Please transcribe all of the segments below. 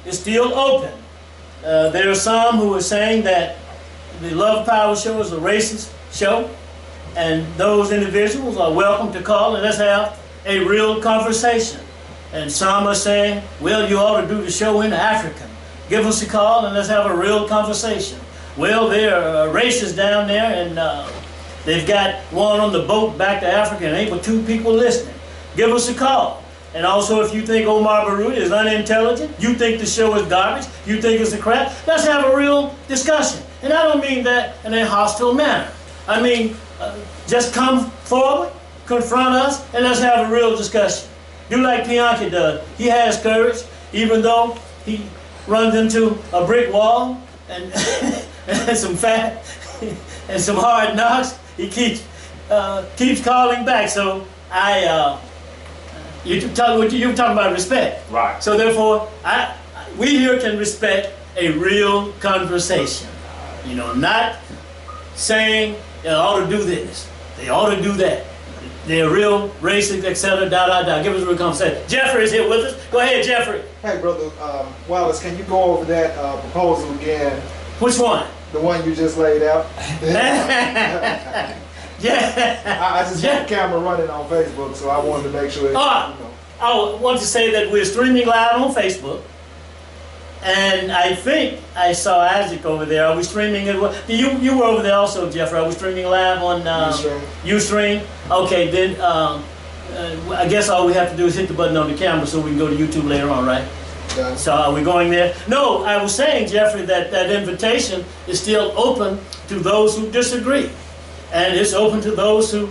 is still open. There are some who are saying that the Love Power Show is a racist show, and those individuals are welcome to call and let's have a real conversation. And some are saying, well, you ought to do the show in African. Give us a call and let's have a real conversation. Well, there are racists down there, and they've got one on the boat back to Africa and ain't but 2 people listening. Give us a call. And also, if you think Omar Baruti is unintelligent, you think the show is garbage, you think it's a crap, let's have a real discussion. And I don't mean that in a hostile manner. I mean, just come forward, confront us, and let's have a real discussion. Do like Bianchi does. He has courage, even though he runs into a brick wall and, and some fat and some hard knocks. He keeps calling back. So you're talking about respect. Right. So therefore, we here can respect a real conversation. You know, not saying they ought to do this, they ought to do that. They're real racist, etc. Give us a real conversation. Jeffrey is here with us. Go ahead, Jeffrey. Hey, brother Wallace, can you go over that proposal again? Which one? The one you just laid out. Yeah. I just had the camera running on Facebook, so I wanted to make sure. I want to say that we're streaming live on Facebook. And I think I saw Isaac over there. Are we streaming it? You were over there also, Jeffrey. Are we streaming live on Ustream? Okay, then I guess all we have to do is hit the button on the camera so we can go to YouTube later on, right? Done. So are we going there? No, I was saying, Jeffrey, that invitation is still open to those who disagree. And it's open to those who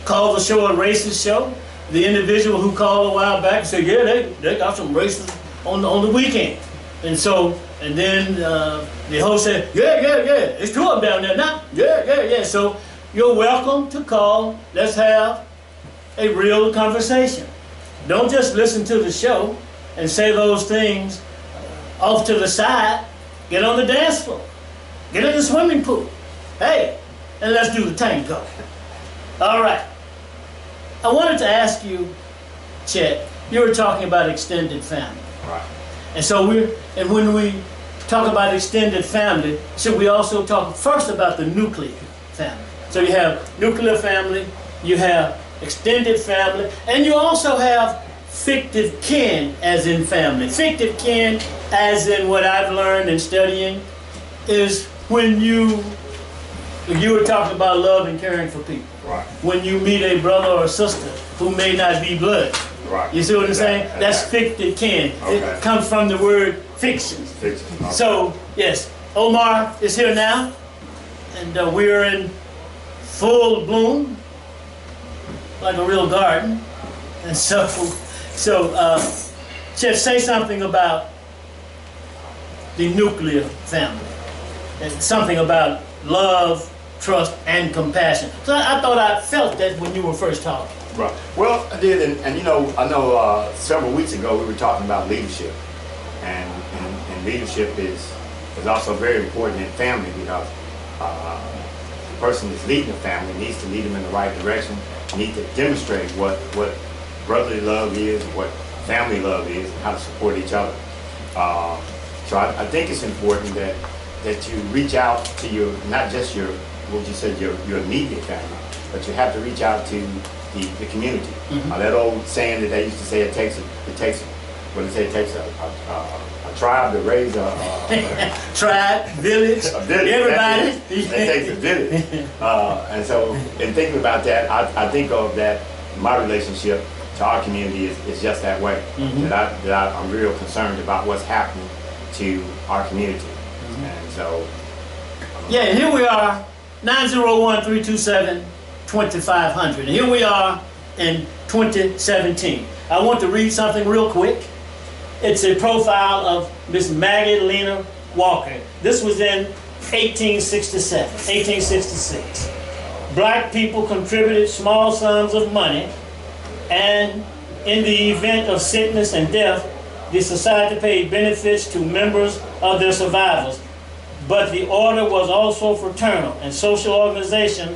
call the show a racist show. The individual who called a while back and said, yeah, they got some racists on the weekend. And then the host said, yeah, it's 2 of them down there now. Yeah. So you're welcome to call. Let's have a real conversation. Don't just listen to the show and say those things off to the side. Get on the dance floor. Get in the swimming pool. Hey, and let's do the tango. All right. I wanted to ask you, Chet, you were talking about extended family. Right. And so when we talk about extended family, should we also talk first about the nuclear family? So you have nuclear family, you have extended family, and you also have fictive kin as in family. Fictive kin, as in what I've learned in studying, is when you were talking about love and caring for people. Right. When you meet a brother or sister who may not be blood. Right. You see what I'm saying? That's fictive kin. Okay. It comes from the word fiction. Fiction. Okay. So, yes, Omar is here now, and we're in full bloom, like a real garden. And so just say something about the nuclear family, and something about love, trust, and compassion. So I thought I felt that when you were first talking. Right. Well, I did, and you know, I know several weeks ago we were talking about leadership, and leadership is also very important in family because the person that's leading the family needs to lead them in the right direction, needs to demonstrate what brotherly love is, what family love is, and how to support each other. So I think it's important that you reach out to your, not just your, what you said, your immediate family, but you have to reach out to the community. Mm-hmm. That old saying that they used to say, it takes a tribe to raise a tribe, village, everybody. It takes a village. And so in thinking about that, I think of that, my relationship to our community is just that way. Mm-hmm. that I'm real concerned about what's happening to our community. Mm-hmm. And so yeah, here we are, 901-327-2500. And here we are in 2017. I want to read something real quick. It's a profile of Miss Maggie Lena Walker. This was in 1866. Black people contributed small sums of money, and in the event of sickness and death, the society paid benefits to members of their survivors. But the order was also fraternal and social organization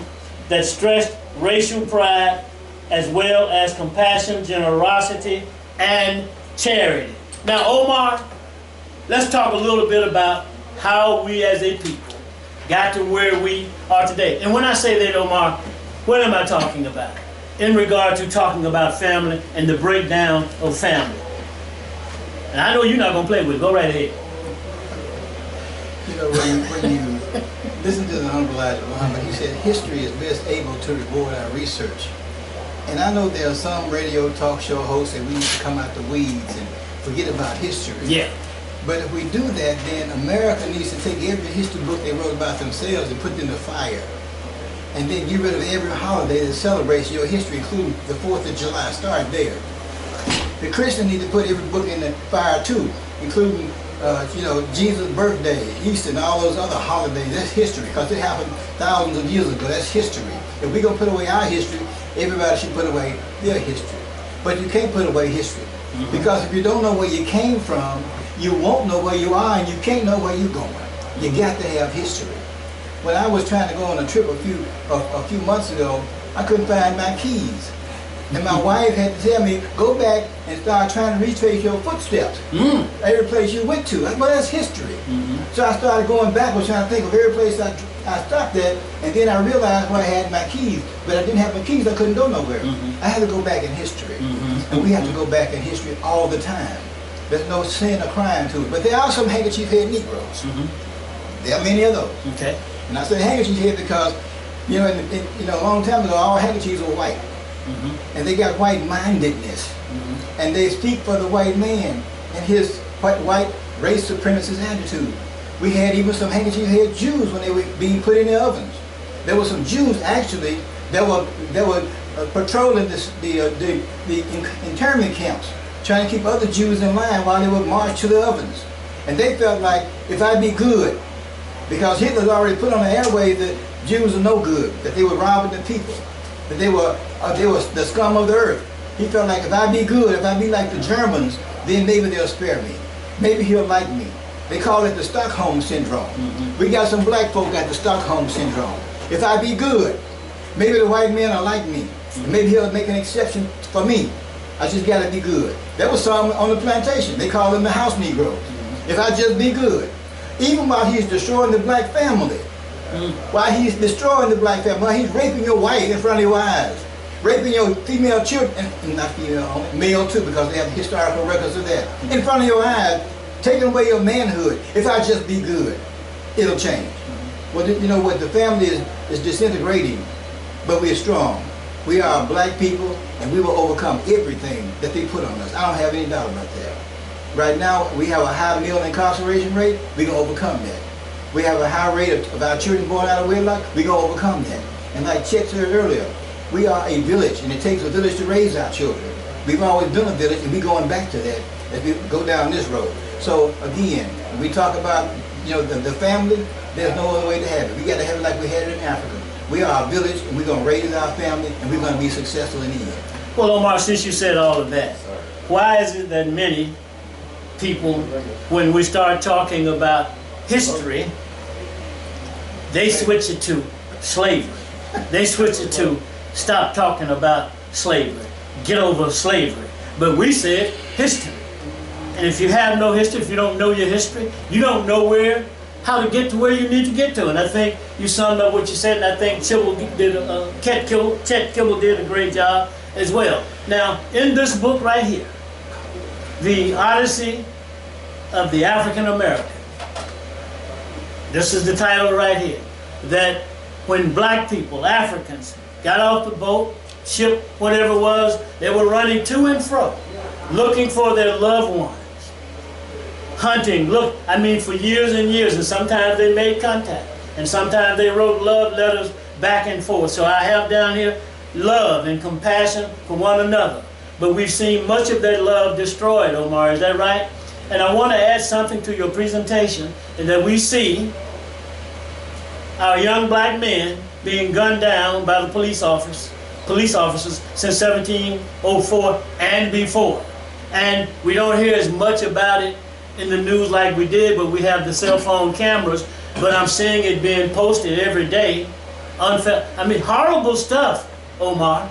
that stressed racial pride as well as compassion, generosity, and charity. Now, Omar, let's talk a little bit about how we as a people got to where we are today. And when I say that, Omar, what am I talking about? In regard to talking about family and the breakdown of family. And I know you're not going to play with it. Go right ahead. You know, when you listen to the Honorable Elijah Muhammad, he said history is best able to reward our research. And I know there are some radio talk show hosts that we need to come out the weeds and forget about history. Yeah. But if we do that, then America needs to take every history book they wrote about themselves and put them in the fire. And then get rid of every holiday that celebrates your history, including the 4th of July. Start there. The Christians need to put every book in the fire too, including you know, Jesus' birthday, Easter, and all those other holidays. That's history, because it happened thousands of years ago. That's history. If we're going to put away our history, everybody should put away their history. But you can't put away history. Because if you don't know where you came from, you won't know where you are, and you can't know where you're going. You got to have history. When I was trying to go on a trip a few months ago, I couldn't find my keys. And my wife had to tell me, go back and start trying to retrace your footsteps. Every place you went to. Well, that's history. So I started going backwards, trying to think of every place I stopped at, and then I realized where I had my keys. But I didn't have my keys, I couldn't go nowhere. I had to go back in history. And we have to go back in history all the time. There's no sin or crime to it. But there are some handkerchief head Negroes. There are many of those. Okay. And I say handkerchief head because, you know, a long time ago, all handkerchiefs were white. And they got white-mindedness. And they speak for the white man and his white race supremacist attitude. We had even some handkerchief-head Jews when they were being put in the ovens. There were some Jews actually that were patrolling the internment camps, trying to keep other Jews in line while they would march to the ovens. And they felt like, if I be good, because Hitler's already put on the airways that Jews are no good, that they were robbing the people, that they were the scum of the earth. He felt like, if I be good, if I be like the Germans, then maybe they'll spare me. Maybe he'll like me. They call it the Stockholm Syndrome. We got some black folk got the Stockholm Syndrome. If I be good, maybe the white men will like me. Maybe he'll make an exception for me. I just got to be good. There was some on the plantation. They call them the house Negroes. If I just be good. Even while he's destroying the black family. While he's destroying the black family, while he's raping your wife in front of your eyes, raping your female children, and not female only, male too, because they have historical records of that, in front of your eyes, taking away your manhood. If I just be good, it'll change. Well, you know what, the family is disintegrating, but we're strong. We are black people, and we will overcome everything that they put on us. I don't have any doubt about that. Right now, we have a high male incarceration rate. We're going to overcome that. We have a high rate of our children born out of wedlock. We're going to overcome that. And like Chet said earlier, we are a village, and it takes a village to raise our children. We've always been a village, and we're going back to that as we go down this road. So again, when we talk about, you know, the family, there's no other way to have it. We got to have it like we had it in Africa. We are a village, and we're going to raise our family, and we're going to be successful in the end. Well, Omar, since you said all of that, why is it that many people, when we start talking about history, they switch it to slavery? They switch it to stop talking about slavery, get over slavery. But we said history. And if you have no history, if you don't know your history, you don't know how to get to where you need to get to. And I think you summed up what you said, and I think Chet Kibble did a great job as well. Now, in this book right here, The Odyssey of the African American, this is the title right here, that when black people, Africans, got off the boat, ship, whatever it was, they were running to and fro, looking for their loved ones, hunting, for years and years, and sometimes they made contact, and sometimes they wrote love letters back and forth. So I have down here love and compassion for one another. But we've seen much of that love destroyed, Omar, is that right? And I want to add something to your presentation, and that we see our young black men being gunned down by the police officers since 1704 and before. And we don't hear as much about it in the news like we did, but we have the cell phone cameras, but I'm seeing it being posted every day. Horrible stuff, Omar.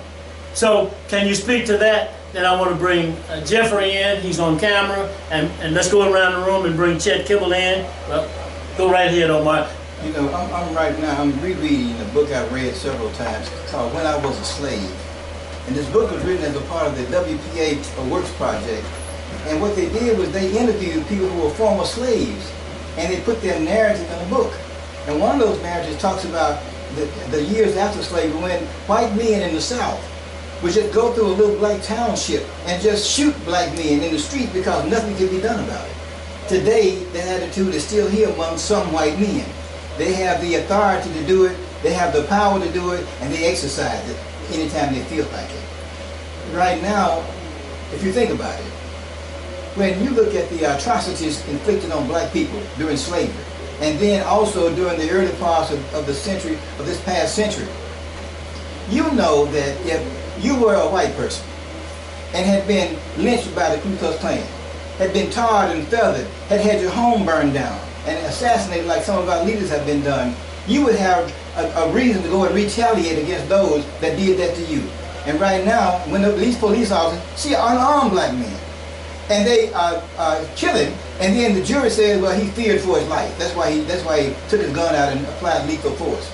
So can you speak to that then I want to bring Jeffrey in. He's on camera, and let's go around the room and bring Chet Kibble in. Well, go right ahead, Omar. You know, I'm right now, I'm rereading a book I've read several times called When I Was a Slave. And this book was written as a part of the WPA Works Project. And what they did was they interviewed people who were former slaves, and they put their narrative in a book. And one of those narratives talks about the years after slavery when white men in the South would just go through a little black township and just shoot black men in the street because nothing could be done about it. Today, that attitude is still here among some white men. They have the authority to do it, they have the power to do it, and they exercise it anytime they feel like it. Right now, if you think about it, when you look at the atrocities inflicted on black people during slavery, and then also during the early parts of the century, of this past century, you know that if you were a white person and had been lynched by the Ku Klux Klan, had been tarred and feathered, had had your home burned down, and assassinated like some of our leaders have been done, you would have a reason to go and retaliate against those that did that to you. And right now, when these police officers see an unarmed black man, and they kill him, and then the jury says, well, he feared for his life. That's why he took his gun out and applied lethal force.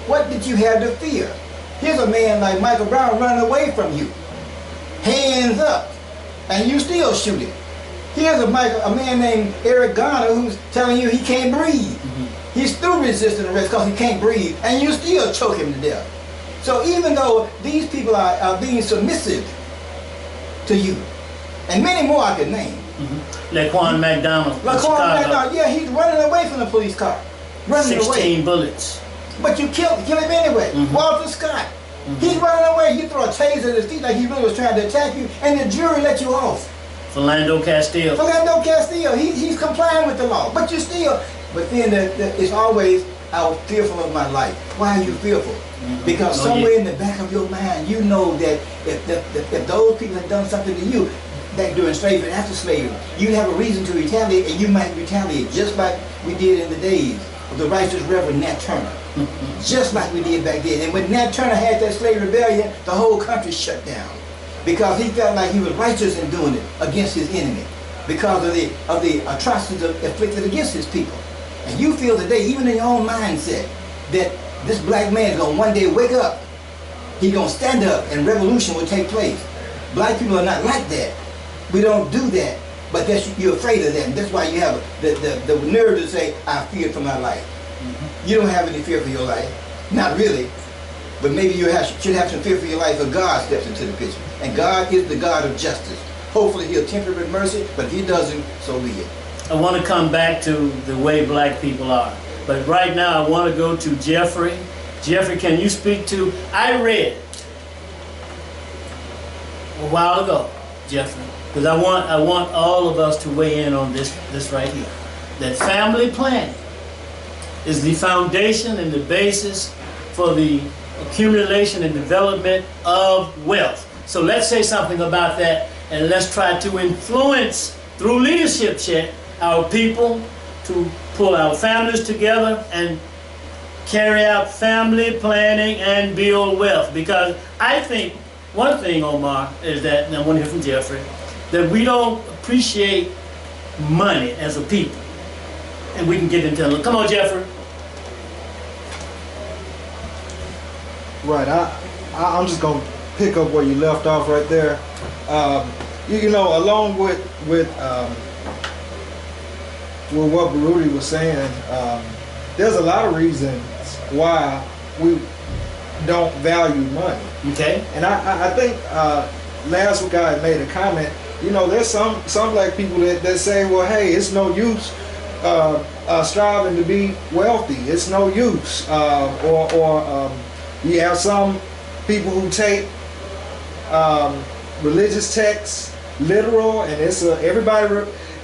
What did you have to fear? Here's a man like Michael Brown running away from you, hands up, and you still shoot him. Here's a man named Eric Garner who's telling you he can't breathe. He's through resisting arrest because he can't breathe, and you still choke him to death. So even though these people are being submissive to you, and many more I could name. Laquan McDonald. Laquan McDonald, yeah, he's running away from the police car. Running 16 away. bullets. But you kill him anyway. Walter Scott. He's running away. You throw a taser at his feet like he really was trying to attack you, and the jury let you off. Philando Castile. He's complying with the law, but you still. But then it's always, I was fearful of my life. Why are you fearful? Because somewhere in the back of your mind, you know that if those people had done something to you back during slavery and after slavery, you'd have a reason to retaliate, and you might retaliate just like we did in the days of the righteous Reverend Nat Turner. Just like we did back then. And when Nat Turner had that slave rebellion, the whole country shut down. Because he felt like he was righteous in doing it against his enemy. Because of the atrocities inflicted against his people. And you feel today, even in your own mindset, that this black man is going to one day wake up. He's going to stand up and revolution will take place. Black people are not like that. We don't do that. But you're afraid of that. And that's why you have the nerve to say, I fear for my life. You don't have any fear for your life. Not really. But maybe you should have some fear for your life if God steps into the picture. And God is the God of justice. Hopefully he'll temper with mercy, but if he doesn't, so be it. I want to come back to the way black people are. But right now I want to go to Jeffrey. Jeffrey, can you speak to, I read a while ago, Jeffrey, because I want all of us to weigh in on this right here. That family planning is the foundation and the basis for the accumulation and development of wealth. So let's say something about that, and let's try to influence through leadership check our people to pull our families together and carry out family planning and build wealth. Because I think one thing, Omar, is that, and I want to hear from Jeffrey, that we don't appreciate money as a people. And we can get into it. Come on, Jeffrey. Right, I'm just gonna pick up where you left off right there. You know, along with what Baruti was saying, there's a lot of reasons why we don't value money. Okay. And I think last week I made a comment. You know, there's some black people that say, well, hey, it's no use striving to be wealthy. It's no use. You have some people who take religious texts literal, and it's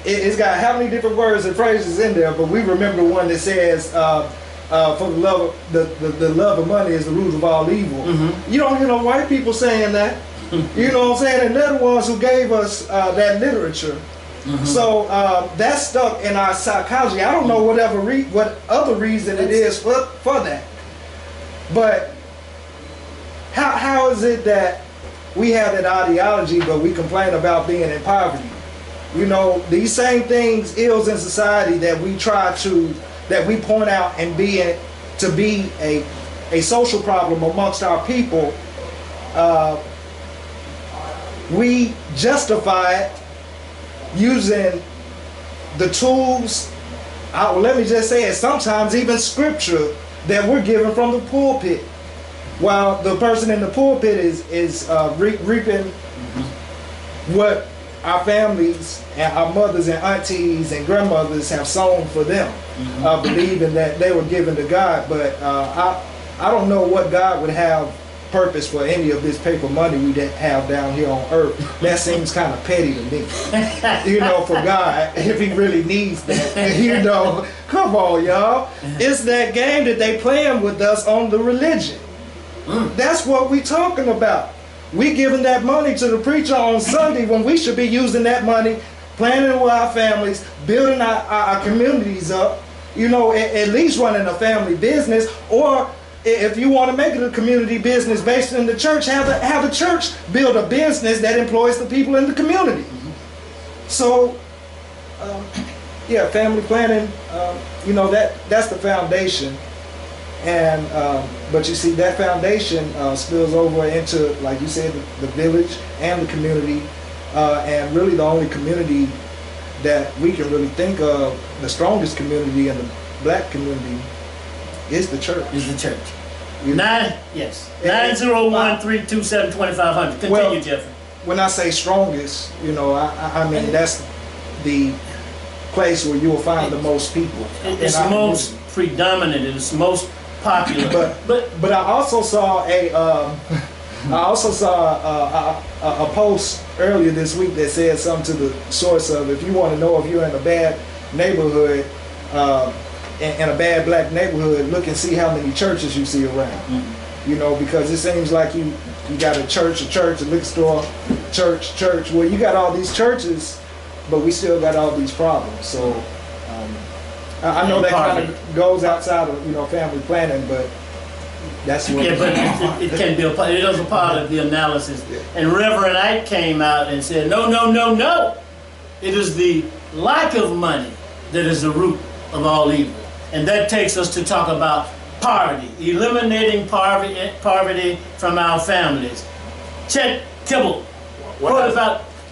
it's got how many different words and phrases in there, but we remember the one that says for the love of money is the root of all evil. You don't hear no white people saying that. You know what I'm saying? And they're the ones who gave us that literature. So that's stuck in our psychology. I don't know what other reason it is for that. But how is it that we have that ideology, but we complain about being in poverty. You know, these same things, ills in society that we that we point out and to be a social problem amongst our people, we justify it using the tools, let me just say it, sometimes even scripture that we're given from the pulpit, while the person in the pulpit is reaping what our families and our mothers and aunties and grandmothers have sown for them, believing that they were given to God. But I don't know what God would have purpose for any of this paper money we have down here on earth. That seems kind of petty to me. You know, for God, if he really needs that. You know, come on, y'all. It's that game that they playing with us on the religion. That's what we talking about. We giving that money to the preacher on Sunday when we should be using that money, planning with our families, building our communities up, you know, at least running a family business, or if you want to make it a community business based in the church, have the church build a business that employs the people in the community. So, yeah, family planning, you know, that's the foundation. And but you see, that foundation spills over into, like you said, the village and the community, and really the only community that we can really think of, the strongest community in the black community, is the church. Is the church. You know? Yes. 901-327-2500. Continue, Well, Jeffrey. When I say strongest, you know, I mean that's the place where you will find the most people. It's the most predominant. It's the most popular. But I also saw a post earlier this week that said something to the source of, if you want to know if you're in a bad neighborhood, in a bad black neighborhood, look and see how many churches you see around. You know, because it seems like you got a church, a liquor store, church. Well, you got all these churches, but we still got all these problems. So I know that kind of goes outside of, you know, family planning, but that's what. Yeah, but it can be it is a part of the analysis. And Reverend Ike came out and said, no. It is the lack of money that is the root of all evil. And that takes us to talk about poverty, eliminating poverty from our families. Chet Kibble, go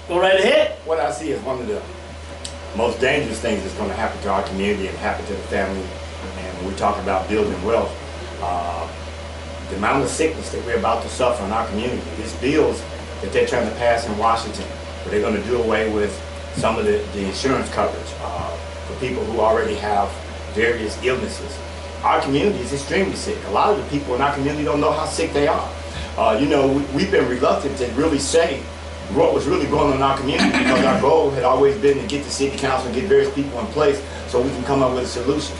right ahead. What I see is one of the most dangerous things that's going to happen to our community and happen to the family. And when we talk about building wealth, the amount of sickness that we're about to suffer in our community, these bills that they're trying to pass in Washington, where they're going to do away with some of the insurance coverage for people who already have various illnesses. Our community is extremely sick. A lot of the people in our community don't know how sick they are. You know, we've been reluctant to really say what was really going on in our community, because our goal had always been to get the city council and get various people in place so we can come up with a solution.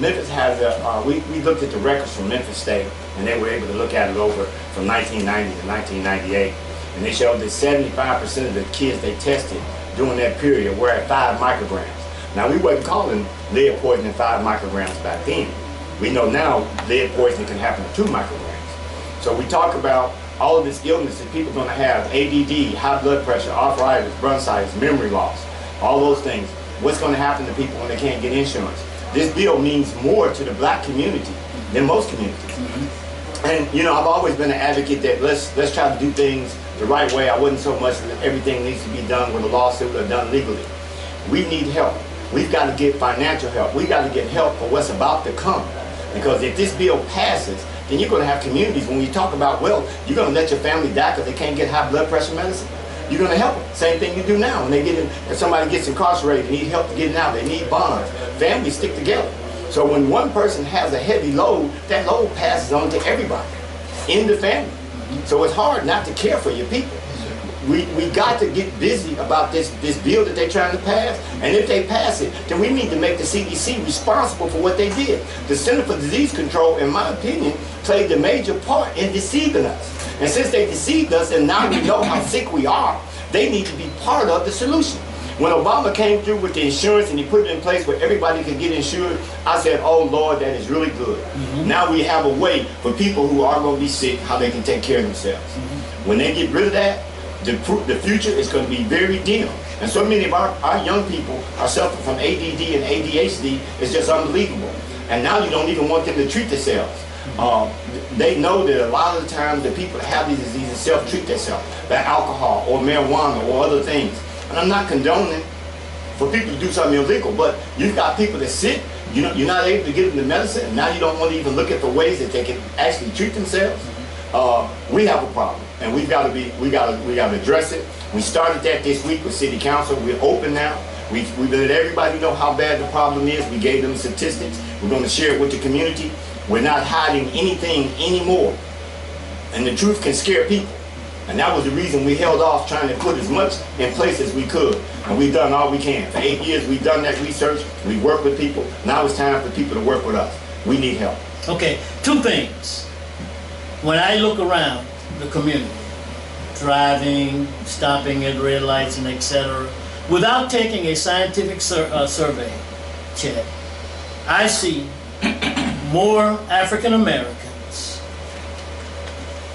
Memphis has we looked at the records from Memphis State, and they were able to look at it over from 1990 to 1998, and they showed that 75% of the kids they tested during that period were at 5 micrograms. Now, we wasn't calling lead poisoning 5 micrograms back then. We know now lead poisoning can happen at 2 micrograms. So we talk about all of this illness that people are going to have: ADD, high blood pressure, arthritis, bronchitis, memory loss, all those things. What's going to happen to people when they can't get insurance? This bill means more to the black community than most communities. And you know, I've always been an advocate that let's try to do things the right way. I wasn't so much that everything needs to be done with a lawsuit or done legally. We need help. We've got to get financial help. We've got to get help for what's about to come. Because if this bill passes, then you're going to have communities, when you talk about wealth, you're going to let your family die because they can't get high blood pressure medicine. You're going to help them. Same thing you do now. When they get in, if somebody gets incarcerated, they need help to getting out, they need bonds. Families stick together. So when one person has a heavy load, that load passes on to everybody in the family. So it's hard not to care for your people. We got to get busy about this bill that they're trying to pass, and if they pass it, then we need to make the CDC responsible for what they did. The Center for Disease Control, in my opinion, played a major part in deceiving us. And since they deceived us, and now we know how sick we are, they need to be part of the solution. When Obama came through with the insurance and he put it in place where everybody could get insured, I said, oh Lord, that is really good. Now we have a way for people who are going to be sick, how they can take care of themselves. When they get rid of that, the future is going to be very dim. And so many of our young people are suffering from ADD and ADHD. It's just unbelievable. And now you don't even want them to treat themselves. They know that a lot of the times the people that have these diseases self-treat themselves by alcohol or marijuana or other things. And I'm not condoning for people to do something illegal, but you've got people that sick, you're not able to give them the medicine, and now you don't want to even look at the ways that they can actually treat themselves. We have a problem, and we got to address it. We started that this week with City Council. We're open now. We've let everybody know how bad the problem is. We gave them statistics. We're going to share it with the community. We're not hiding anything anymore. And the truth can scare people. And that was the reason we held off trying to put as much in place as we could. And we've done all we can. For 8 years, we've done that research. We've worked with people. Now it's time for people to work with us. We need help. Okay, two things. When I look around the community, driving, stopping at red lights, and etc., without taking a scientific survey check, I see more African Americans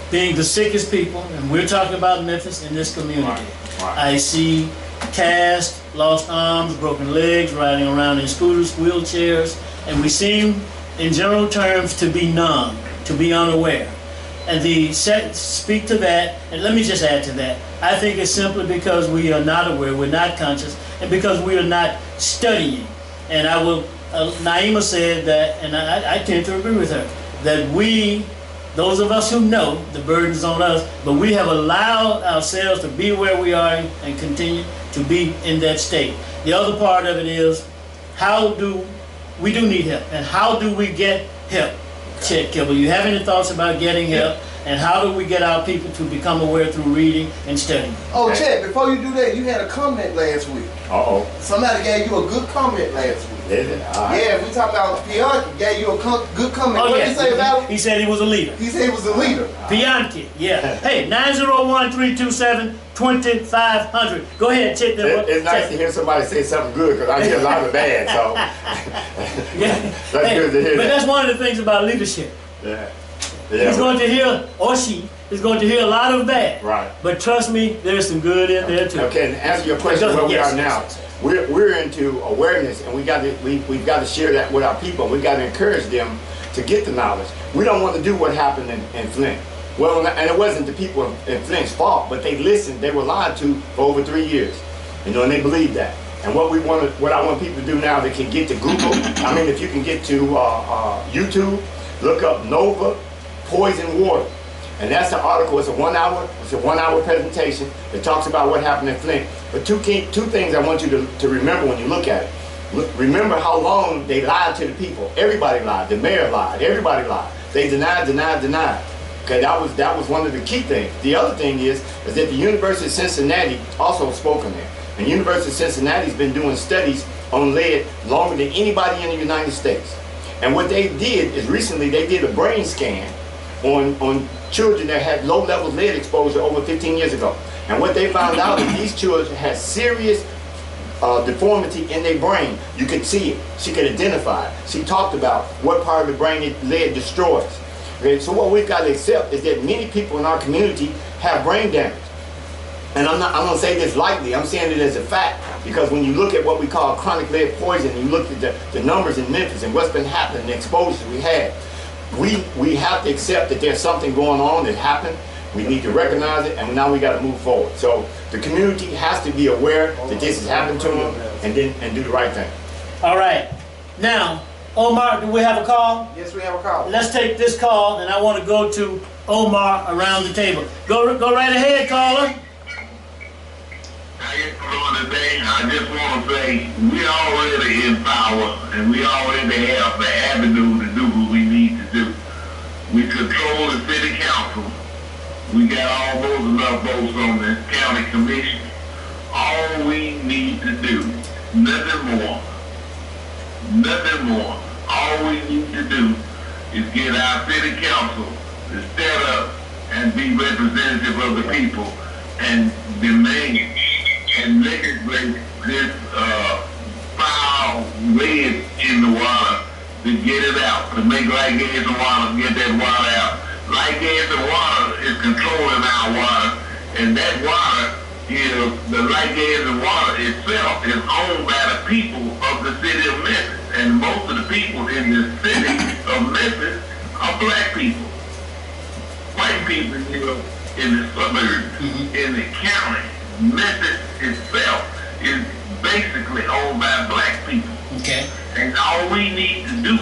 being the sickest people, and we're talking about Memphis in this community. Right. I see cast, lost arms, broken legs, riding around in scooters, wheelchairs, and we seem, in general terms, to be numb, to be unaware. And speak to that, and let me just add to that. I think it's simply because we are not aware, we're not conscious, and because we are not studying. And I will, Naima said that, and I tend to agree with her, that we, those of us who know, the burden is on us, but we have allowed ourselves to be where we are and continue to be in that state. The other part of it is, we do need help, and how do we get help? Chet Kibble, you have any thoughts about getting help, and how do we get our people to become aware through reading and studying? Oh, Chet, before you do that, you had a comment last week. Uh-oh. Somebody gave you a good comment last week. Is it? All right. Yeah, we talked about Pianki gave you a good comment. Oh, What yeah. did you say about him? He said he was a leader. He said he was a leader. Pianki, yeah. Hey, 901-327-2500. Go ahead, Chet. It's nice to hear somebody say something good, because I hear a lot of bad, so Yeah. that's good to hear But that. that's one of the things about leadership. Yeah. He's going to hear, or she is going to hear a lot of bad. Right. But trust me, there's some good in there too. Okay, and to answer your question, where we are now, we're into awareness, and we've got to share that with our people. We've got to encourage them to get the knowledge. We don't want to do what happened in Flint. Well, and it wasn't the people in Flint's fault, but they listened. They were lied to for over 3 years, and they believed that. And what I want people to do now, they can get to Google. I mean, if you can get to YouTube, look up Nova Poison Water. And that's the article. It's a 1 hour presentation that talks about what happened in Flint. But two things I want you to remember when you look at it. Remember how long they lied to the people. Everybody lied. The mayor lied. Everybody lied. They denied. Okay, that was one of the key things. The other thing is that the University of Cincinnati also spoke on there. And the University of Cincinnati's been doing studies on lead longer than anybody in the United States. And what they did is recently they did a brain scan on children that had low-level lead exposure over 15 years ago. And what they found out is these children had serious deformity in their brain. You could see it. She could identify it. She talked about what part of the brain lead destroys. Okay, so what we've got to accept is that many people in our community have brain damage. And I'm going to say this lightly. I'm saying it as a fact, because when you look at what we call chronic lead poison, and you look at the numbers in Memphis and what's been happening, the exposures we had, we have to accept that there's something going on that happened. We need to recognize it, and now we got to move forward. So the community has to be aware that this has happened to them, and do the right thing. All right. Now, Omar, do we have a call? Yes, we have a call. Let's take this call, and I want to go to Omar around the table. Go right ahead, caller. How you doing today? I just want to say we already in power, and we already have the avenue to do what we need to do. We control the city council. We got almost enough votes on the county commission. All we need to do, nothing more. All we need to do is get our city council to stand up and be representative of the people and demand and legislate this foul lead in the water to get it out, to make light gas and water, get that water out. Light gas and water is controlling our water, and that water is, the light, gas, and water itself is owned by the people of the city of Memphis. And most of the people in the city of Memphis are black people. White people live in the suburbs, in the county. Memphis itself is basically owned by black people. Okay. And all we need to do,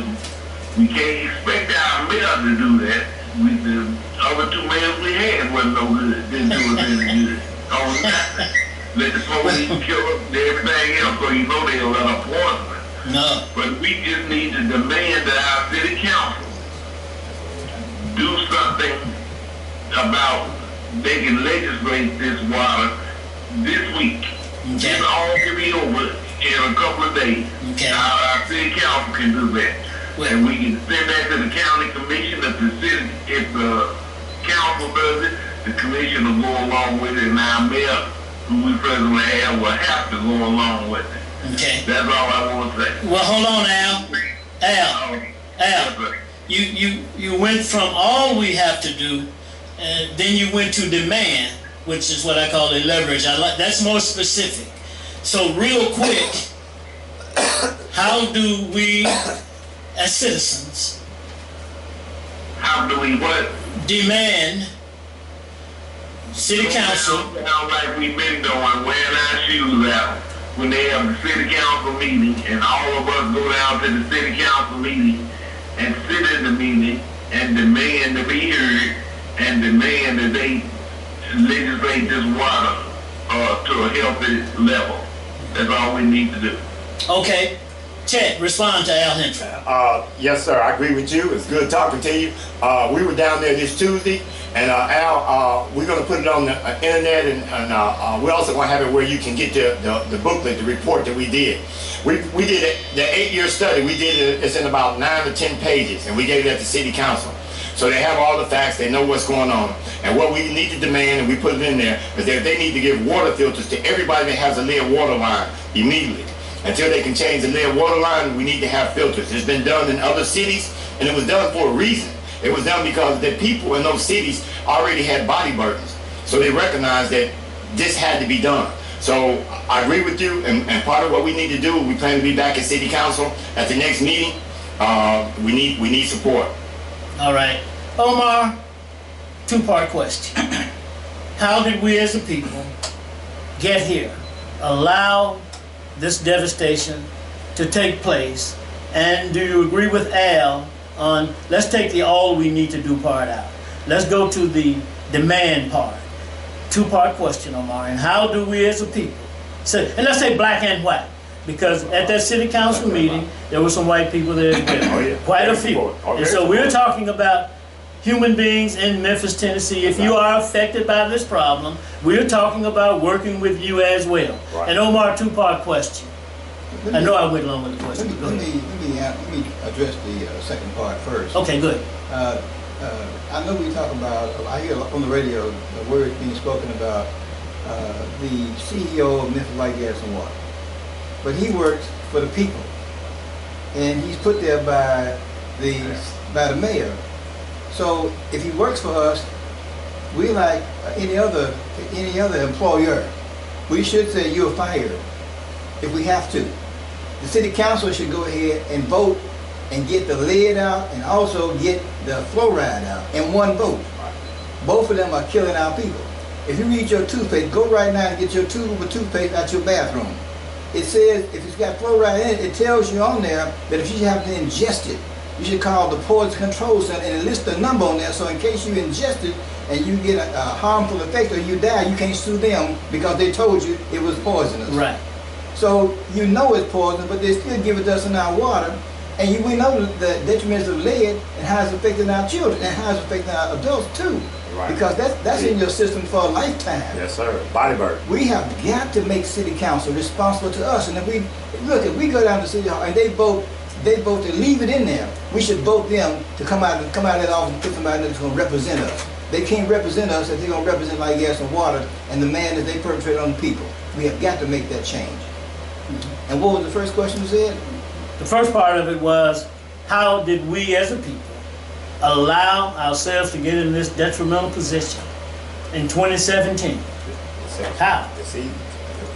we can't expect our mayor to do that. The other two mayors we had wasn't no good, didn't do us any good. On nothing. Let the police kill up everything else, so you know they'll let up poison. No. But we just need to demand that our city council do something about they can legislate this water this week. Okay. It's all can be over in a couple of days. Okay. Our city council can do that. Well, And we can send that to the county commission. If the council does it, the commission will go along with it, and our mayor, who we presently have, will have to go along with it. okay. That's all I want to say. Well, hold on, Al. Al, Yes, you went from all we have to do, and then you went to demand, which is what I call a leverage. I like that's more specific. So real quick, how do we, as citizens, how do we what? demand city council? Sound like we've been doing, wearing our shoes out when they have the city council meeting, and all of us go down to the city council meeting and sit in the meeting and demand to be heard and demand that they legislate this water to a healthy level. That's all we need to do. Okay, Chet, respond to Al Hentry. Yes, sir. I agree with you. It's good talking to you. We were down there this Tuesday, and Al, we're going to put it on the internet, and we're also going to have it where you can get the booklet, the report that we did. We did the 8-year study. We did it. It's in about 9 to 10 pages, and we gave it at the city council. So they have all the facts. They know what's going on. And what we need to demand, and we put it in there, is that they need to give water filters to everybody that has a lead water line immediately. Until they can change the lead water line, we need to have filters. It's been done in other cities, and it was done for a reason. It was done because the people in those cities already had body burdens. So they recognized that this had to be done. So I agree with you, and part of what we need to do, we plan to be back at City Council at the next meeting. We need support. All right. Omar, two-part question. How did we as a people get here? Allow this devastation to take place? And do you agree with Al on, let's take the all we need to do part out. Let's go to the demand part. Two-part question, Omar. And how do we as a people, and let's say black and white, because at that city council meeting, there were some white people there as well. Oh, yeah. Quite a few. And so we're talking about human beings in Memphis, Tennessee. If you are affected by this problem, we're talking about working with you as well. Right. And Omar, two-part question. I know I went along with the question. Go Let ahead. me address the second part first. Okay, good. I know we talk about, I hear on the radio the words being spoken about the CEO of Memphis Light, Gas, and Water. But he works for the people. And he's put there by the mayor. So if he works for us, we like any other employer. We should say you're fired if we have to. The city council should go ahead and vote and get the lead out and also get the fluoride out in one vote. Both of them are killing our people. If you read your toothpaste, go right now and get your tube of toothpaste out your bathroom. It says if it's got fluoride in it, it tells you on there that if you have to ingest it, you should call the Poison Control Center and list the number on there, so in case you ingest it and you get a harmful effect or you die, you can't sue them because they told you it was poisonous. Right. So you know it's poison, but they still give it to us in our water, and we know the detriments of lead and how it's affecting our children and how it's affecting our adults too. Right. Because that's in your system for a lifetime. Yes, sir. Body burden. We have got to make city council responsible to us, and if we go down to city hall and they vote to leave it in there, we should vote them to come out of that office and put somebody that's going to represent us. They can't represent us if they're going to represent Light, Gas, and Water and the man that they perpetrate on the people. We have got to make that change. Mm-hmm. And what was the first question you said? The first part of it was, how did we as a people allow ourselves to get in this detrimental position in 2017? How?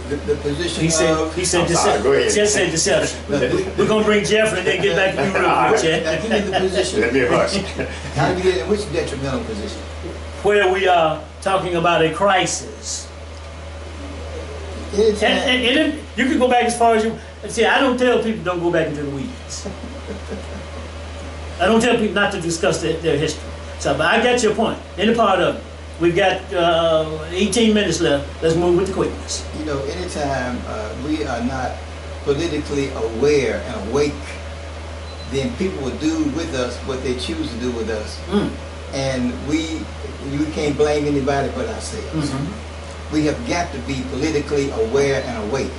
The position He said of... deception. Go ahead. Just said deception. We're gonna bring Jeffrey and then get back to you real quick, Chet. Now, give me the position. Let me hush. How do you get in which detrimental position? Where we are talking about a crisis. Anytime, And you can go back as far as you... See, I don't tell people don't go back into the weeds. I don't tell people not to discuss their history. So, but I got your point. Any part of it. We've got 18 minutes left. Let's move with the quickness. you know, anytime we are not politically aware and awake, then people will do with us what they choose to do with us. And we can't blame anybody but ourselves. We have got to be politically aware and awake.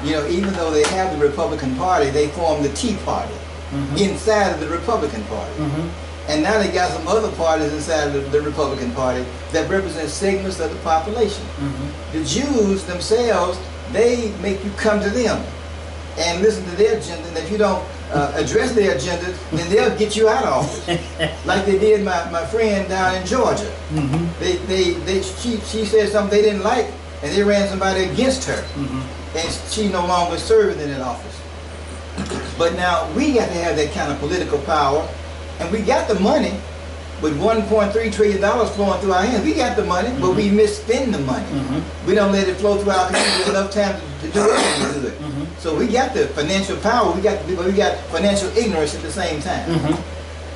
You know, even though they have the Republican Party, they form the Tea Party inside of the Republican Party. And now they got some other parties inside of the Republican Party that represent segments of the population. The Jews themselves, they make you come to them and listen to their agenda, and if you don't address their agenda, then they'll get you out of office. Like they did my friend down in Georgia. She said something they didn't like, and they ran somebody against her. And she no longer serving in that office. But now we got to have that kind of political power, and we got the money. With $1.3 trillion flowing through our hands, we got the money, but we misspend the money. We don't let it flow through our community with enough time to do everything good. So we got the financial power, we got financial ignorance at the same time.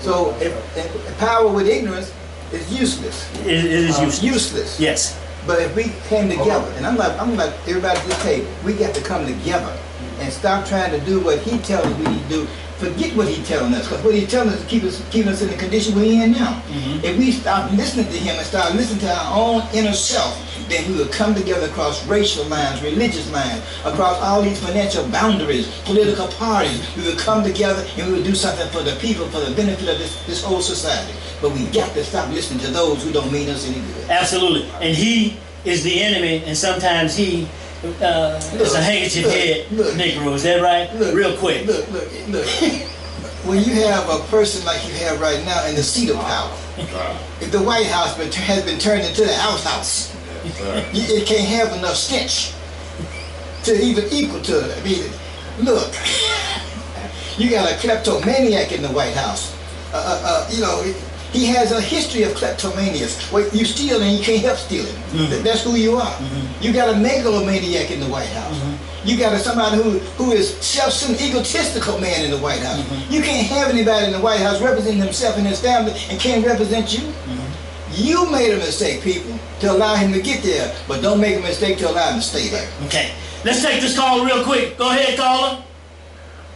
So if power with ignorance is useless. It is useless. Useless. Yes. But if we came together, and I'm like everybody at this table, we got to come together and stop trying to do what he tells us we need to do. Forget what he's telling us, because what he's telling us is keep us in the condition we're in now. If we stop listening to him and start listening to our own inner self, then we will come together across racial lines, religious lines, across all these financial boundaries, political parties. We will come together and we will do something for the people, for the benefit of this whole society. But we got to stop listening to those who don't mean us any good. Absolutely. And he is the enemy, and sometimes he is a handkerchief head Negro. Is that right? Real quick. Look. When you have a person like you have right now in the seat of power, if the White House has been turned into the outhouse, it can't have enough stench to even equal to it. I mean, look, you got a kleptomaniac in the White House. You know, he has a history of kleptomanias. Well, you steal and you can't help stealing. That's who you are. You got a megalomaniac in the White House. You got somebody who is self-centered, egotistical man in the White House. You can't have anybody in the White House representing himself and his family and can't represent you. You made a mistake, people, to allow him to get there, but don't make a mistake to allow him to stay there. Okay. Let's take this call real quick. Go ahead, caller.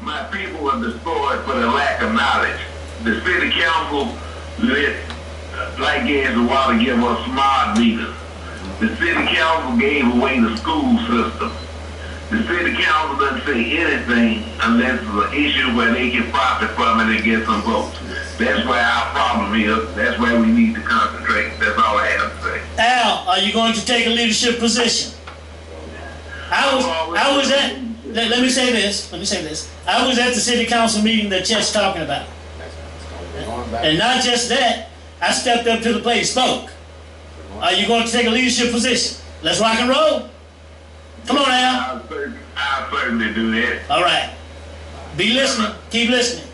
My people were destroyed for the lack of knowledge. The city council let black gas and water give us smart meters. The city council gave away the school system. The city council doesn't say anything unless it's an issue where they can profit from it and get some votes. That's where our problem is. That's where we need to concentrate. That's all I have to say. Al, are you going to take a leadership position? I was at, let me say this. I was at the city council meeting that Chet's talking about. And not just that, I stepped up to the plate, spoke. Are you going to take a leadership position? Let's rock and roll. Come on, Al. I'll certainly do that. All right. Be listening. Keep listening.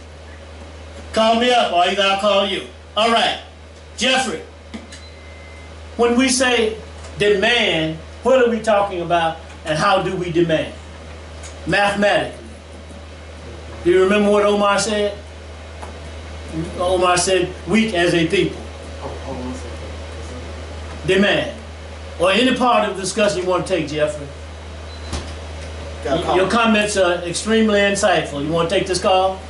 Call me up, or either I'll call you. All right. Jeffrey, when we say demand, what are we talking about, and how do we demand? Mathematically. Do you remember what Omar said? Omar said, weak as a people. Demand. Or any part of the discussion you want to take, Jeffrey. Your comments are extremely insightful. You want to take this call?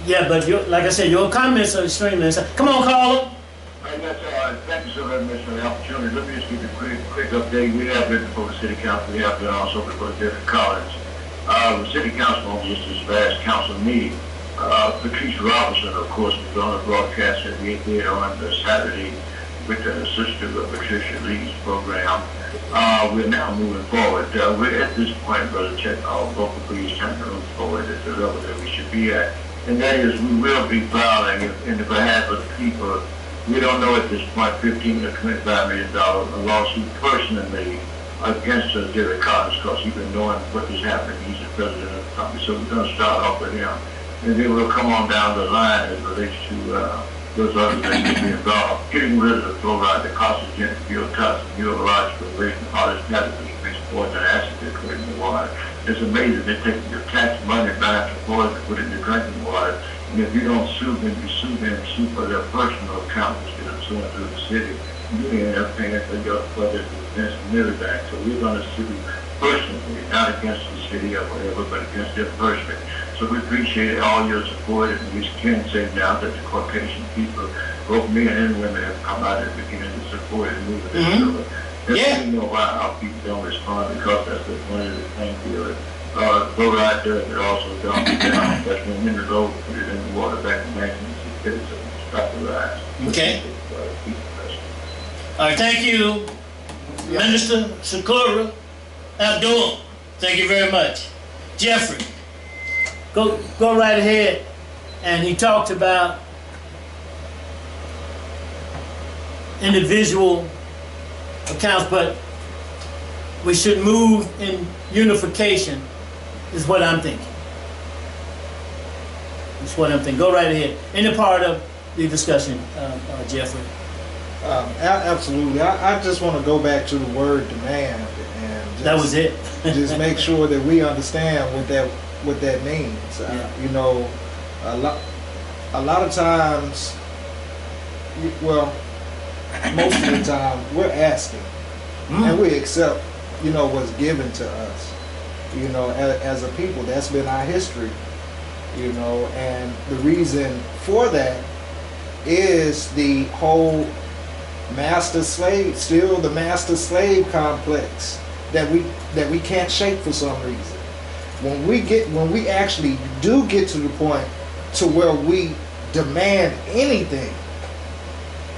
Yeah, but like I said, your comments are extremely insightful. Come on, caller. Thank you so very much for the opportunity. Let me just give you a quick update. We have been before the city council. We have been also before different colleges. The city council on just this last council meeting. Patricia Robinson, of course, was on the broadcast that we did on Saturday with the sister of Patricia Lee's program. We're now moving forward. We're at this point, Brother Chet, both of these trying to move forward at the level that we should be at. and that is we will be filing in the behalf of the people. We don't know at this point $15 or $25 million lawsuit personally against us, Jerry Collins, because he's been knowing what is happening. He's the president of the company, so we're going to start off with him, and then we'll come on down the line as it relates to those others that may be involved. Getting rid of the fluoride, the carcinogen, biotoxin, neurological evasion, all this hazardous waste, poison, acid they're putting in the water. It's amazing. They take your tax money back to poison and put it in your drinking water. And if you don't sue them, you sue them for their personal account instead of suing through the city. You end up paying for this defense nearly back. So we're going to sue personally, not against the city or whatever, but against them personally. So we appreciate all your support, and we can say now that the Caucasian people, both men and women, have come out and beginning to support and move this bill. Yeah. You know why our people don't respond, because that's one of the things here. Fluoride does it also dump it down. That's when in the road, put it in the water back in 1960, so stop the rise. Okay. All right, thank you, Minister Sakura Abdul. Thank you very much. Jeffrey, go right ahead. And he talked about individual accounts, but we should move in unification, is what I'm thinking. That's what I'm thinking. Go right ahead. Any part of the discussion, Jeffrey? Absolutely. I just want to go back to the word demand, and just, That was it. just make sure that we understand what that means. Yeah. You know, a lot of times, well, most of the time, we're asking, and we accept, you know, what's given to us. You know, as a people, that's been our history. You know, and the reason for that is the whole master-slave, still the master-slave complex that we can't shake for some reason. When we actually do get to the point to where we demand anything,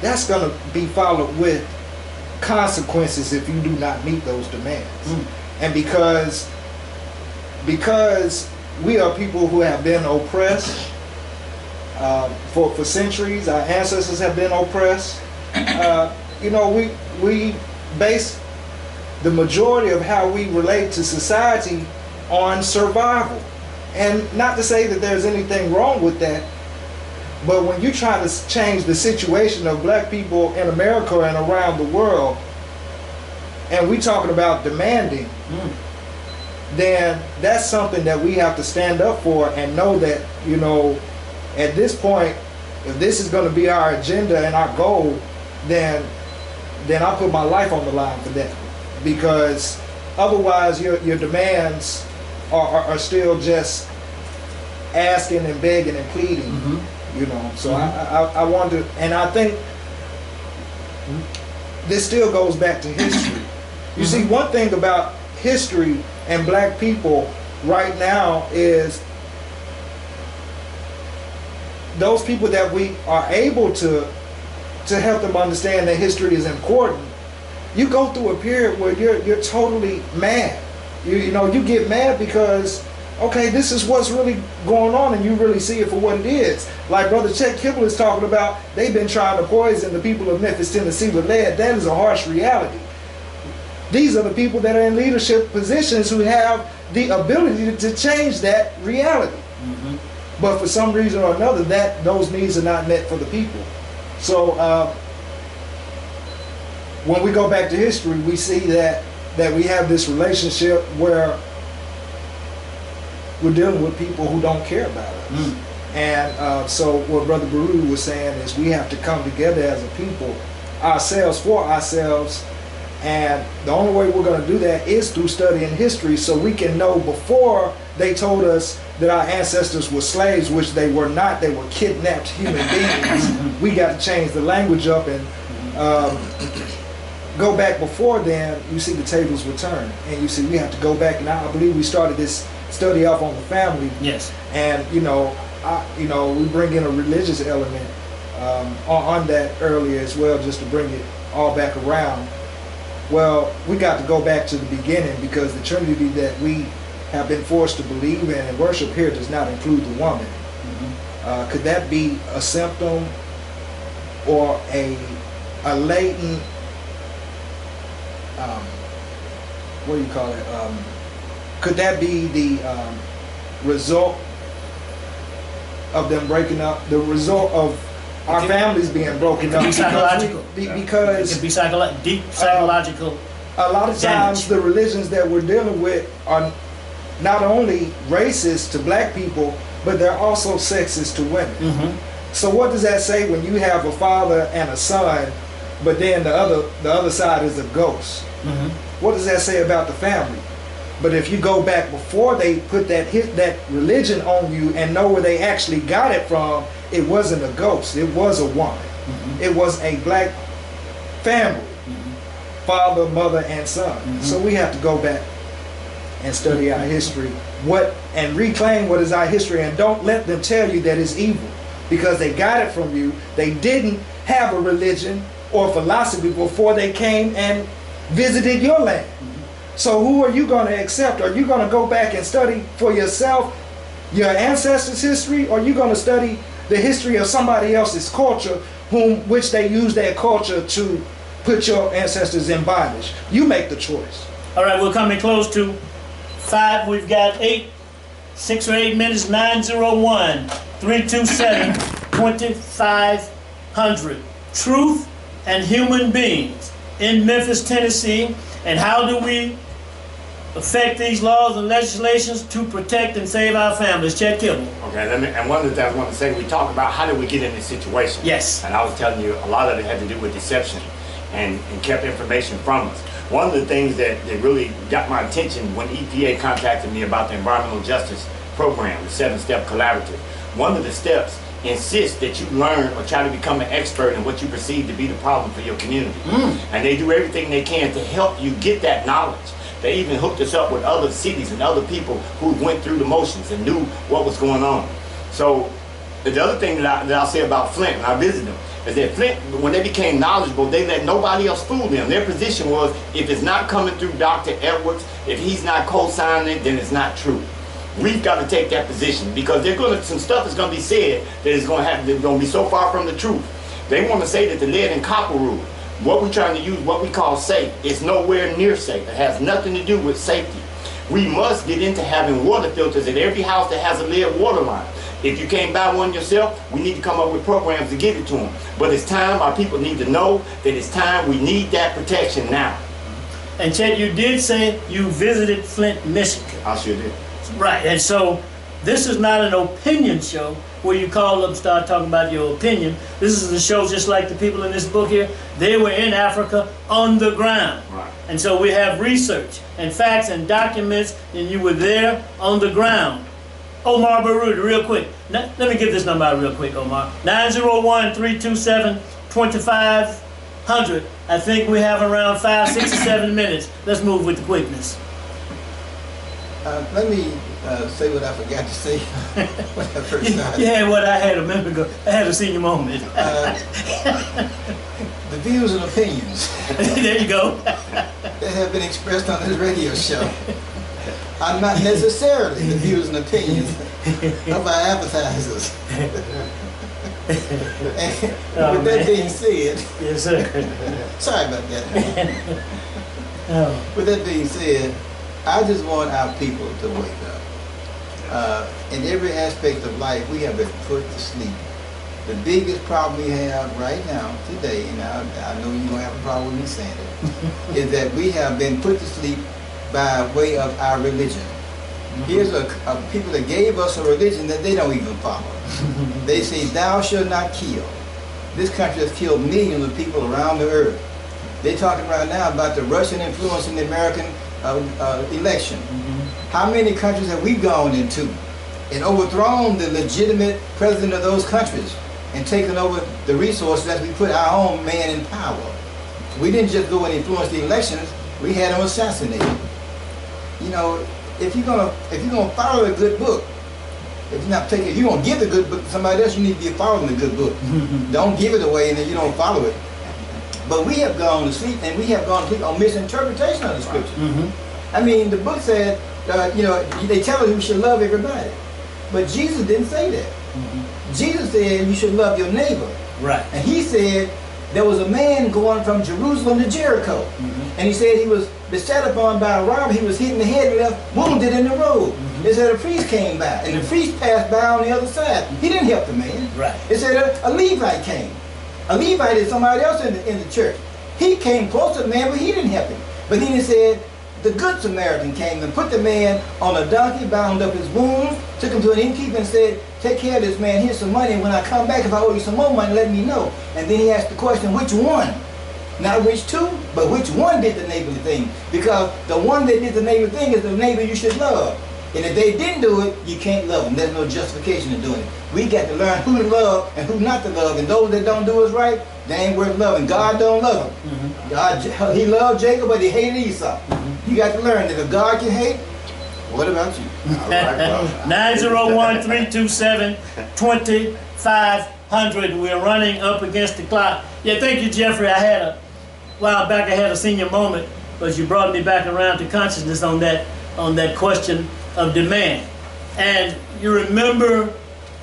that's going to be followed with consequences if you do not meet those demands. And because we are people who have been oppressed for centuries, our ancestors have been oppressed. You know, we base the majority of how we relate to society on survival. And not to say that there's anything wrong with that, but when you try to change the situation of black people in America and around the world, and we talking about demanding, then that's something that we have to stand up for and know that, you know, at this point, if this is going to be our agenda and our goal, then I'll put my life on the line for that, because otherwise your demands are still just asking and begging and pleading, you know. So I wonder, and I think this still goes back to history. You see, one thing about history and black people right now is those people that we are able to help them understand that history is important. You go through a period where you're totally mad. You know, you get mad because, okay, this is what's really going on, and you really see it for what it is. Like Brother Chet Kibble is talking about, they've been trying to poison the people of Memphis, Tennessee with lead. That is a harsh reality. These are the people that are in leadership positions who have the ability to change that reality. But for some reason or another, those needs are not met for the people. So when we go back to history, we see that we have this relationship where we're dealing with people who don't care about us. And so what Brother Baru was saying is we have to come together as a people, ourselves for ourselves. And the only way we're going to do that is through studying history, so we can know before they told us that our ancestors were slaves, which they were not. They were kidnapped human beings. We got to change the language up and go back before then. You see the tables were turned, and you see we have to go back. And I believe we started this study off on the family. Yes. And you know, we bring in a religious element on that earlier as well, just to bring it all back around. Well, we got to go back to the beginning, because the Trinity that we have been forced to believe in and worship here does not include the woman. Could that be a symptom or a latent, what do you call it? Could that be the result of them breaking up? The result of our families being broken up? Be psychological. Because it can be deep psychological. a lot of times damage. the religions that we're dealing with are not only racist to black people, but they're also sexist to women. So what does that say when you have a father and a son, but then the other side is a ghost? What does that say about the family? But if you go back before they put that religion on you and know where they actually got it from, it wasn't a ghost. It was a woman. It was a black family, father, mother, and son. So we have to go back and study our history, and reclaim what is our history, and don't let them tell you that it's evil, because they got it from you. They didn't have a religion or philosophy before they came and visited your land. So who are you going to accept? Are you going to go back and study for yourself your ancestors' history, or are you going to study the history of somebody else's culture, which they use their culture to put your ancestors in bondage? You make the choice. All right, we're coming close to 5. We've got 6 or 8 minutes. 901-327-2500. Truth and Human Beings in Memphis, Tennessee. And how do we affect these laws and legislations to protect and save our families? Chet Kibble. Okay, and one of the things I want to say, we talk about how did we get in this situation. Yes. And I was telling you, a lot of it had to do with deception and kept information from us. One of the things that really got my attention when EPA contacted me about the environmental justice program, the 7-step collaborative, one of the steps insists that you learn or try to become an expert in what you perceive to be the problem for your community. And they do everything they can to help you get that knowledge. They even hooked us up with other cities and other people who went through the motions and knew what was going on. So the other thing that I'll say about Flint, when I visited them, is that Flint, when they became knowledgeable, they let nobody else fool them. Their position was, if it's not coming through Dr. Edwards, if he's not co-signing it, then it's not true. We've got to take that position, because some stuff is going to be said that is going to be so far from the truth. They want to say that the lead and copper rule, what we're trying to use, what we call safe, is nowhere near safe. It has nothing to do with safety. We must get into having water filters at every house that has a lead water line. If you can't buy one yourself, we need to come up with programs to give it to them. But it's time, our people need to know that it's time, we need that protection now. And Chet, you did say you visited Flint, Michigan. I sure did. Right, and so this is not an opinion show where you call up and start talking about your opinion. This is a show just like the people in this book here. They were in Africa on the ground. Right. And so we have research and facts and documents, and you were there on the ground. Omar Baruda, real quick. Let me give this number out real quick, Omar. 901-327-2500. I think we have around 5, 6, or 7 minutes. Let's move with the quickness. Let me say what I forgot to say when I first started. Yeah, what I had a minute ago. I had a senior moment. The views and opinions There you go. that have been expressed on this radio show are not necessarily the views and opinions of our advertisers. And with that being said, Yes, sir. sorry about that. Oh. With that being said, I just want our people to wake up. In every aspect of life, we have been put to sleep. The biggest problem we have right now, today, and I know you don't have a problem with me saying it, is that we have been put to sleep by way of our religion. Here's a people that gave us a religion that they don't even follow. They say, thou shalt not kill. This country has killed millions of people around the earth. They're talking right now about the Russian influence in the American election. How many countries have we gone into and overthrown the legitimate president of those countries and taken over the resources as we put our own man in power? We didn't just go and influence the elections, we had them assassinated. You know, if you're gonna follow a good book, if you're gonna give the good book to somebody else, you need to be following the good book. Don't give it away and then you don't follow it. But we have gone to sleep, and we have gone to sleep on misinterpretation of the scripture. I mean, the book said, you know, they tell us we should love everybody. But Jesus didn't say that. Jesus said you should love your neighbor. Right. And he said there was a man going from Jerusalem to Jericho. And he said he was beset upon by a robber. He was hit in the head and left wounded in the road. They said a priest came by, and the priest passed by on the other side. He didn't help the man. Right. They said a Levite came. A Levite is somebody else in the church. He came close to the man, but he didn't help him. But then he said the good Samaritan came and put the man on a donkey, bound up his wounds, took him to an innkeeper and said, take care of this man, here's some money, and when I come back, if I owe you some more money, let me know. And then he asked the question, which one? Not which two, but which one did the neighborly thing? Because the one that did the neighborly thing is the neighbor you should love. And if they didn't do it, you can't love them. There's no justification in doing it. We got to learn who to love and who not to love. And those that don't do us right, they ain't worth loving. God don't love them. God, he loved Jacob, but he hated Esau. You got to learn that if God can hate, what about you? All right, well, 901-327-2500. We're running up against the clock. Yeah, thank you, Jeffrey. A while back I had a senior moment, but you brought me back around to consciousness on that question of demand. And you remember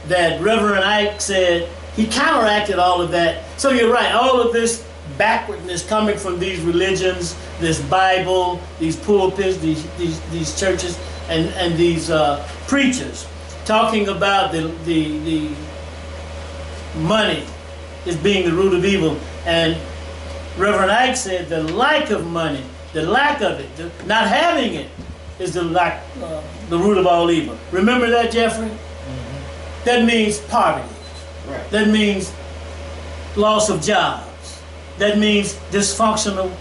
that Reverend Ike said he counteracted all of that. So you're right, all of this backwardness coming from these religions, this Bible, these pulpits, these churches, and these preachers talking about the money is being the root of evil. And Reverend Ike said the lack of money, the lack of it, not having it, is the root of all evil. Remember that, Jeffrey? That means poverty. Right. That means loss of jobs. That means dysfunctional